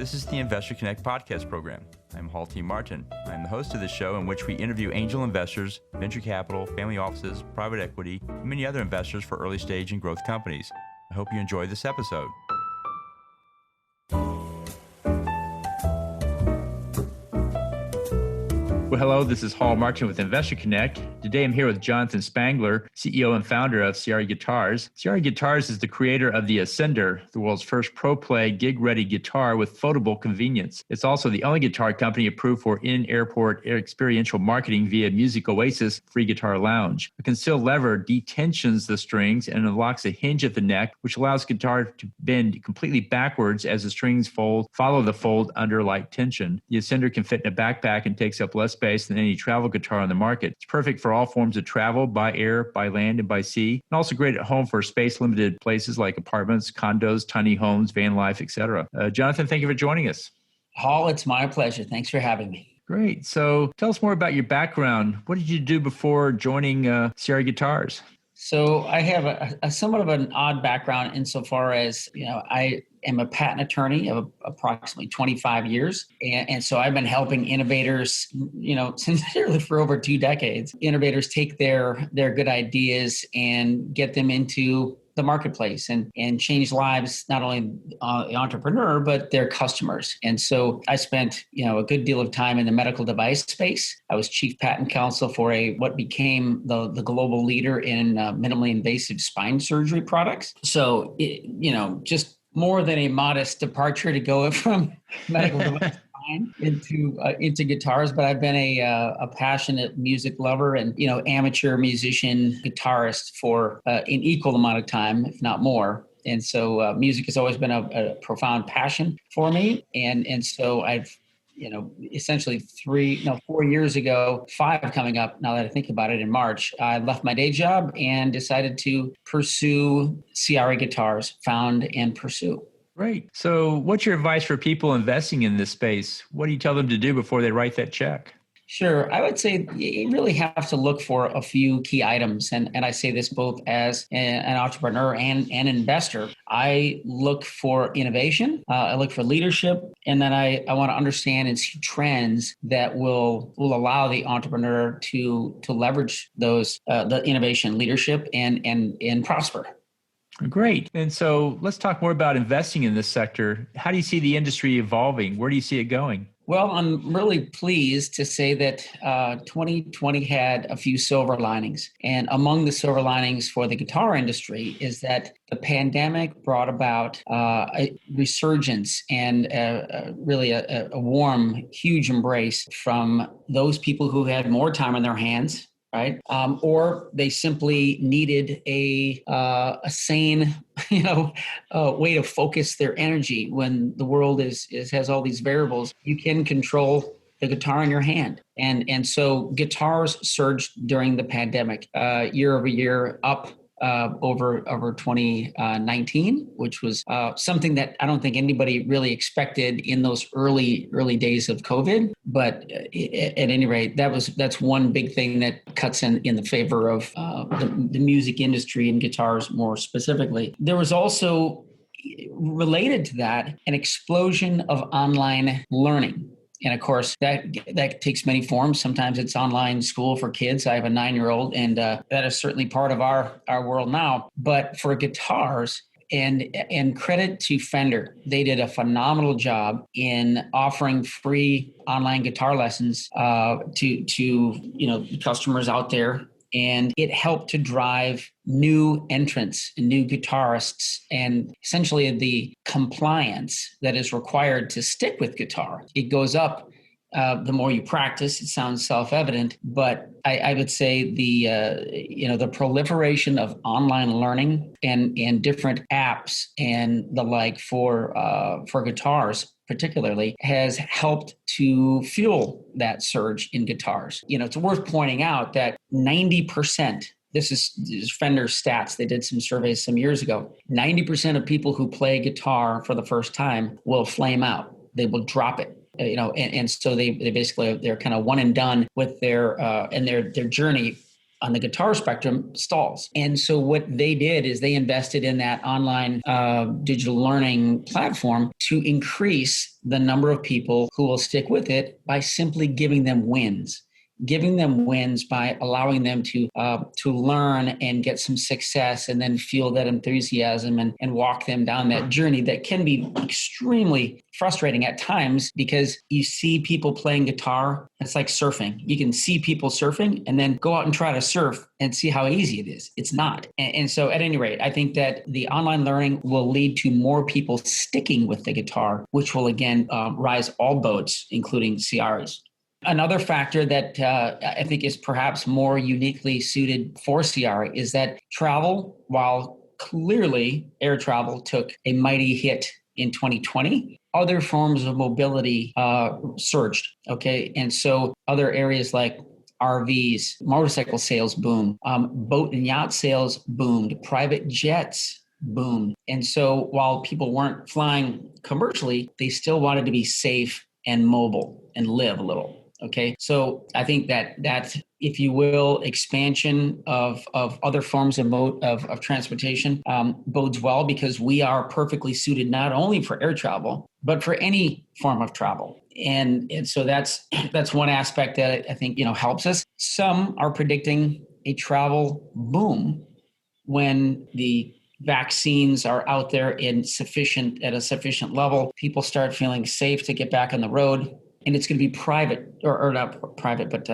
This is the Investor Connect podcast program. I'm Hall T. Martin. I'm the host of this show in which we interview angel investors, venture capital, family offices, private equity, and many other investors for early stage and growth companies. I hope you enjoy this episode. Well, hello, this is Hall Martin with Investor Connect. Today I'm here with Jonathan Spangler, CEO and founder of Ciari Guitars. Ciari Guitars is the creator of the Ascender, the world's first pro-play, gig-ready guitar with foldable convenience. It's also the only guitar company approved for in-airport experiential marketing via Music Oasis Free Guitar Lounge. A concealed lever detensions the strings and unlocks a hinge at the neck, which allows guitar to bend completely backwards as the strings follow the fold under light tension. The Ascender can fit in a backpack and takes up less space than any travel guitar on the market. It's perfect for all forms of travel, by air, by land, and by sea, and also great at home for space-limited places like apartments, condos, tiny homes, van life, etc. Jonathan, thank you for joining us. Hall, it's my pleasure. Thanks for having me. Great. So tell us more about your background. What did you do before joining Ciari Guitars? So I have a somewhat of an odd background insofar as, I am a patent attorney of approximately 25 years. And so I've been helping innovators, sincerely for over 2 decades. Innovators take their good ideas and get them into the marketplace and change lives, not only the entrepreneur, but their customers. And so I spent, a good deal of time in the medical device space. I was chief patent counsel for what became the global leader in minimally invasive spine surgery products. So, just more than a modest departure to go from medical device into guitars, but I've been a passionate music lover and amateur musician guitarist for an equal amount of time, if not more. And so music has always been a profound passion for me, and so I've essentially 4 years ago, 5 coming up now that I think about it, in March, I left my day job and decided to pursue Ciari Guitars, found and pursue. Great. So what's your advice for people investing in this space? What do you tell them to do before they write that check? Sure. I would say you really have to look for a few key items. And I say this both as an entrepreneur and an investor. I look for innovation. I look for leadership. And then I want to understand and see trends that will allow the entrepreneur to leverage those, the innovation, leadership, and prosper. Great. And so let's talk more about investing in this sector. How do you see the industry evolving? Where do you see it going? Well, I'm really pleased to say that 2020 had a few silver linings. And among the silver linings for the guitar industry is that the pandemic brought about a resurgence and really a warm, huge embrace from those people who had more time on their hands, right? Or they simply needed a sane, way to focus their energy when the world has all these variables. You can control the guitar in your hand, and so guitars surged during the pandemic, year over year, up over 2019, which was something that I don't think anybody really expected in those early days of COVID. But at any rate, that's one big thing that cuts in the favor of the music industry and guitars more specifically. There was also, related to that, an explosion of online learning. And of course, that takes many forms. Sometimes it's online school for kids. I have a 9-year-old, and that is certainly part of our world now. But for guitars, and credit to Fender, they did a phenomenal job in offering free online guitar lessons to customers out there. And it helped to drive new entrants and new guitarists, and essentially the compliance that is required to stick with guitar. It goes up the more you practice. It sounds self-evident, but I would say the proliferation of online learning and different apps and the like for guitars particularly has helped to fuel that surge in guitars. It's worth pointing out that 90%, this is Fender stats, they did some surveys some years ago, 90% of people who play guitar for the first time will flame out. They will drop it. And so they basically, they're kind of one and done with their journey on the guitar spectrum stalls. And so what they did is they invested in that online digital learning platform to increase the number of people who will stick with it by simply giving them wins. Giving them wins by allowing them to learn and get some success and then feel that enthusiasm and walk them down that journey that can be extremely frustrating at times because you see people playing guitar. It's like surfing. You can see people surfing and then go out and try to surf and see how easy it is. It's not. And so at any rate, I think that the online learning will lead to more people sticking with the guitar, which will again rise all boats, including Ciari's. Another factor that I think is perhaps more uniquely suited for Ciari is that travel, while clearly air travel took a mighty hit in 2020, other forms of mobility surged, okay? And so other areas like RVs, motorcycle sales boomed, boat and yacht sales boomed, private jets boomed. And so while people weren't flying commercially, they still wanted to be safe and mobile and live a little. Okay, so I think that if you will, expansion of other forms of transportation bodes well because we are perfectly suited not only for air travel but for any form of travel, and so that's one aspect that I think helps us. Some are predicting a travel boom when the vaccines are out there at a sufficient level. People start feeling safe to get back on the road. And it's going to be private or not private, but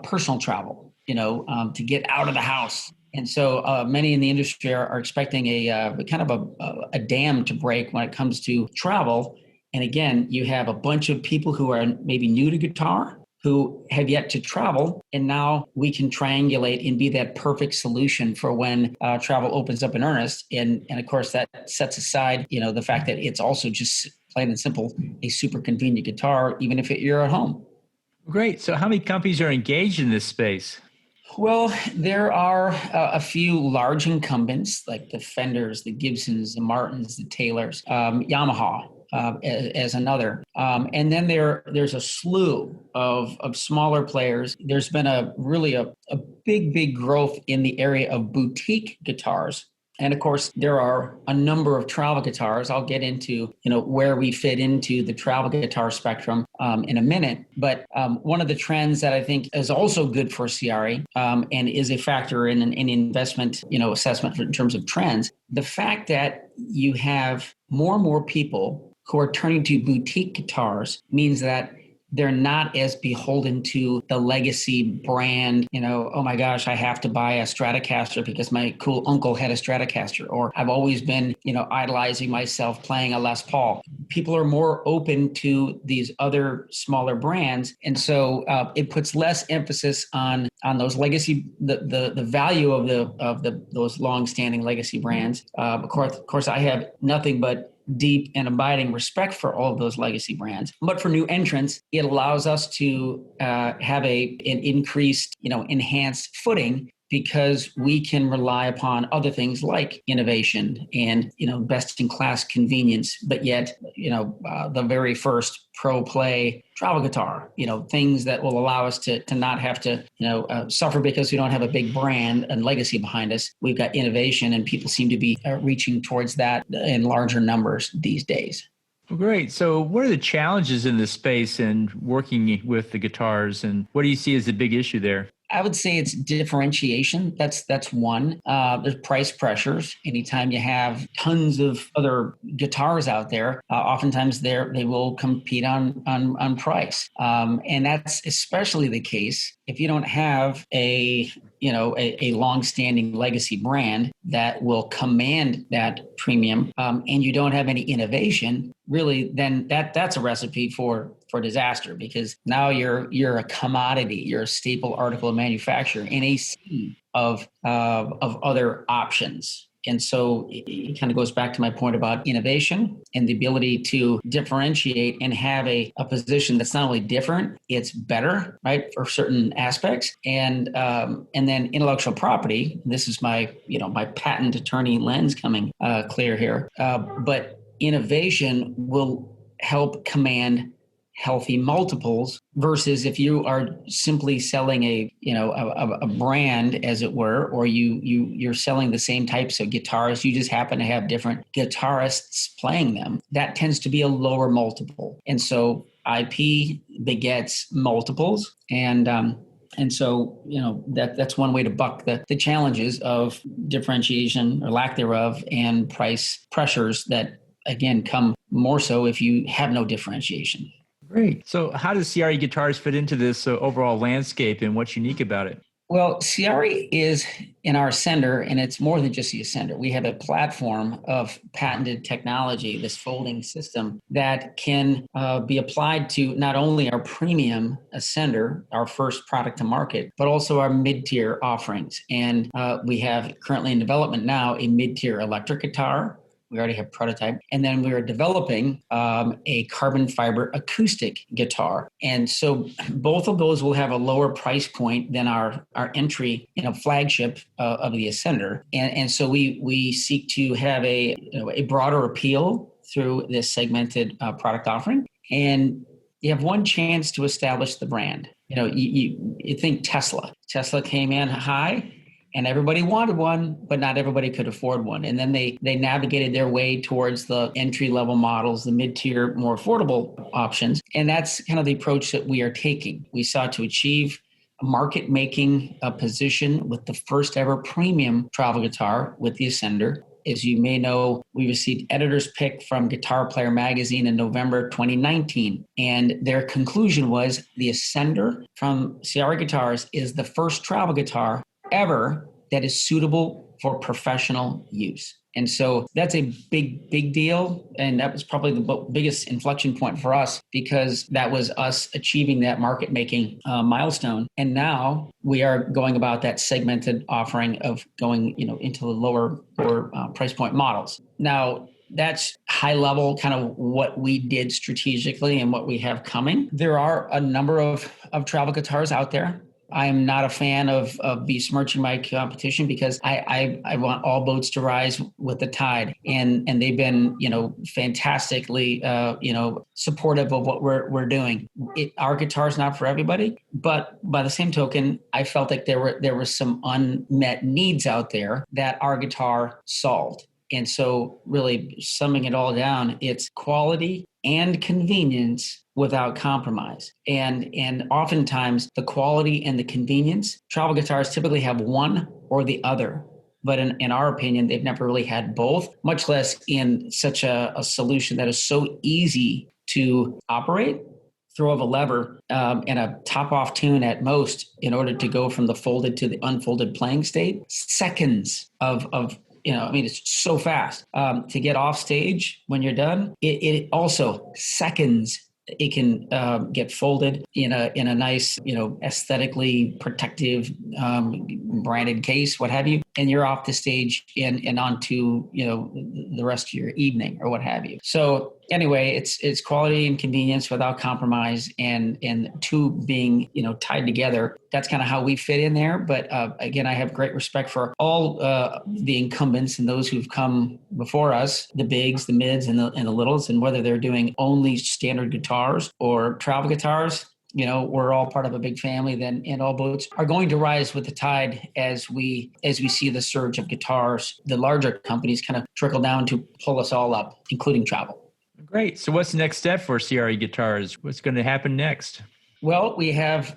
personal travel, to get out of the house. And so many in the industry are expecting a kind of a dam to break when it comes to travel. And again, you have a bunch of people who are maybe new to guitar, who have yet to travel. And now we can triangulate and be that perfect solution for when travel opens up in earnest. And of course, that sets aside, the fact that it's also just plain and simple, a super convenient guitar, even if you're at home. Great. So how many companies are engaged in this space? Well, there are a few large incumbents like the Fenders, the Gibsons, the Martins, the Taylors, Yamaha as another. And then there's a slew of smaller players. There's been a big growth in the area of boutique guitars. And of course, there are a number of travel guitars. I'll get into, where we fit into the travel guitar spectrum in a minute. But one of the trends that I think is also good for Ciari and is a factor in an investment, assessment in terms of trends, the fact that you have more and more people who are turning to boutique guitars means that they're not as beholden to the legacy brand, oh my gosh, I have to buy a Stratocaster because my cool uncle had a Stratocaster, or I've always been, idolizing myself playing a Les Paul. People are more open to these other smaller brands. And so it puts less emphasis on those legacy, the value of those long-standing legacy brands. Of course, I have nothing but deep and abiding respect for all of those legacy brands. But for new entrants, it allows us to have an increased, enhanced footing because we can rely upon other things like innovation and, best in class convenience, but yet, the very first pro play travel guitar, things that will allow us to not have to, suffer because we don't have a big brand and legacy behind us. We've got innovation and people seem to be reaching towards that in larger numbers these days. Well, great. So what are the challenges in this space and working with the guitars, and what do you see as the big issue there? I would say it's differentiation. That's one. There's price pressures. Anytime you have tons of other guitars out there, oftentimes they will compete on price, and that's especially the case if you don't have a long-standing legacy brand that will command that premium, and you don't have any innovation. Really, then that's a recipe for disaster, because now you're a commodity, you're a staple article of manufacture in a sea of other options. And so it kind of goes back to my point about innovation and the ability to differentiate and have a position that's not only different, it's better, right, for certain aspects. And then intellectual property. This is my patent attorney lens coming clear here. But innovation will help command healthy multiples versus if you are simply selling a brand, as it were, or you're selling the same types of guitars, you just happen to have different guitarists playing them. That tends to be a lower multiple. And so IP begets multiples, and so, that's one way to buck the challenges of differentiation or lack thereof and price pressures that, again, come more so if you have no differentiation. Great. So how does Ciari Guitars fit into this overall landscape, and what's unique about it? Well, Ciari is in our Ascender, and it's more than just the Ascender. We have a platform of patented technology, this folding system that can be applied to not only our premium Ascender, our first product to market, but also our mid-tier offerings. And we have currently in development now a mid-tier electric guitar. We already have prototype. And then we are developing a carbon fiber acoustic guitar. And so both of those will have a lower price point than our entry, flagship of the Ascender. And so we seek to have a broader appeal through this segmented product offering. And you have one chance to establish the brand. You think Tesla. Tesla came in high, and everybody wanted one, but not everybody could afford one. And then they navigated their way towards the entry-level models, the mid-tier, more affordable options. And that's kind of the approach that we are taking. We sought to achieve a market-making position with the first ever premium travel guitar with the Ascender. As you may know, we received editor's pick from Guitar Player magazine in November 2019. And their conclusion was the Ascender from Ciari Guitars is the first travel guitar ever that is suitable for professional use. And so that's a big deal. And that was probably the biggest inflection point for us, because that was us achieving that market making milestone. And now we are going about that segmented offering of going, into the lower price point models. Now, that's high level kind of what we did strategically and what we have coming. There are a number of travel guitars out there. I am not a fan of besmirching my competition, because I want all boats to rise with the tide, and they've been fantastically supportive of what we're doing. Our guitar is not for everybody, but by the same token, I felt like there were some unmet needs out there that our guitar solved. And so really summing it all down, it's quality and convenience without compromise. And oftentimes the quality and the convenience, travel guitars typically have one or the other. But in our opinion, they've never really had both, much less in such a solution that is so easy to operate. Throw of a lever and a top-off tune at most in order to go from the folded to the unfolded playing state. Seconds of it's so fast to get off stage when you're done. It also seconds. It can get folded in a nice, aesthetically protective branded case, what have you, and you're off the stage and onto the rest of your evening or what have you. So anyway, it's quality and convenience without compromise, and two being tied together. That's kind of how we fit in there. But again, I have great respect for all the incumbents and those who've come before us, the bigs, the mids, and the littles, and whether they're doing only standard guitars or travel guitars. We're all part of a big family then, and all boats are going to rise with the tide as we see the surge of guitars, the larger companies kind of trickle down to pull us all up, including travel. Great. So what's the next step for Ciari Guitars? What's going to happen next? Well, we have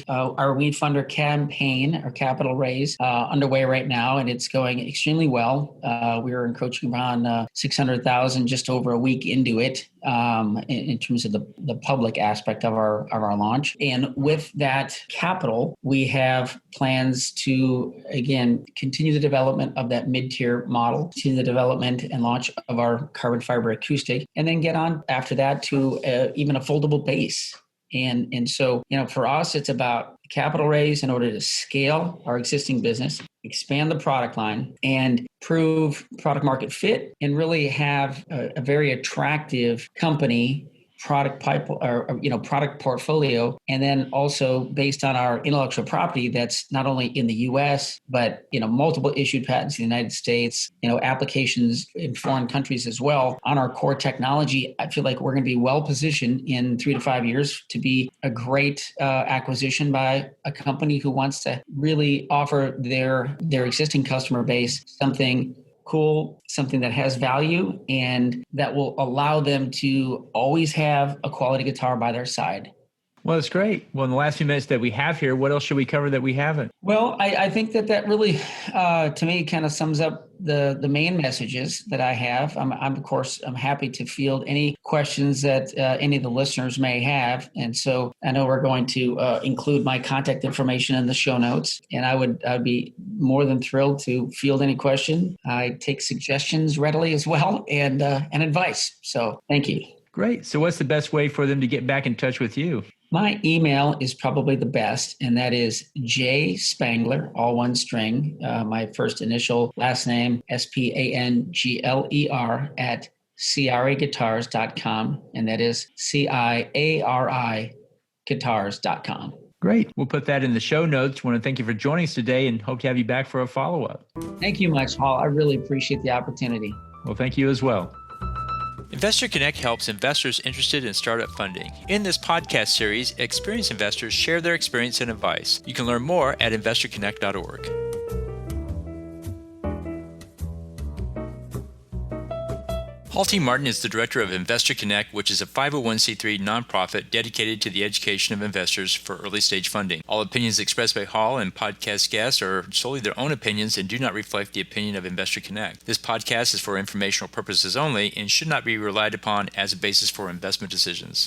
our Weed Funder campaign, our capital raise, underway right now, and it's going extremely well. We are encroaching around 600,000 just over a week into it in terms of the public aspect of our launch. And with that capital, we have plans to, again, continue the development of that mid-tier model, continue the development and launch of our carbon fiber acoustic, and then get on after that to even a foldable bass. And so, for us, it's about capital raise in order to scale our existing business, expand the product line, and prove product market fit, and really have a very attractive company product pipe or product portfolio, and then also based on our intellectual property that's not only in the U.S. but multiple issued patents in the United States, applications in foreign countries as well on our core technology. I feel like we're going to be well positioned in 3 to 5 years to be a great acquisition by a company who wants to really offer their existing customer base something cool, something that has value, and that will allow them to always have a quality guitar by their side. Well, it's great. Well, in the last few minutes that we have here, what else should we cover that we haven't? Well, I think that really, to me, kind of sums up the main messages that I have. I'm of course, I'm happy to field any questions that any of the listeners may have. And so I know we're going to include my contact information in the show notes, and I'd be more than thrilled to field any question. I take suggestions readily as well, and advice. So thank you. Great. So what's the best way for them to get back in touch with you? My email is probably the best, and that is Spangler, all one string, my first initial, last name, Spangler, at ciariguitars.com, and that is CIARI guitars.com. Great. We'll put that in the show notes. Want to thank you for joining us today and hope to have you back for a follow-up. Thank you much, Hall. I really appreciate the opportunity. Well, thank you as well. Investor Connect helps investors interested in startup funding. In this podcast series, experienced investors share their experience and advice. You can learn more at investorconnect.org. Paul T. Martin is the director of Investor Connect, which is a 501c3 nonprofit dedicated to the education of investors for early-stage funding. All opinions expressed by Hall and podcast guests are solely their own opinions and do not reflect the opinion of Investor Connect. This podcast is for informational purposes only and should not be relied upon as a basis for investment decisions.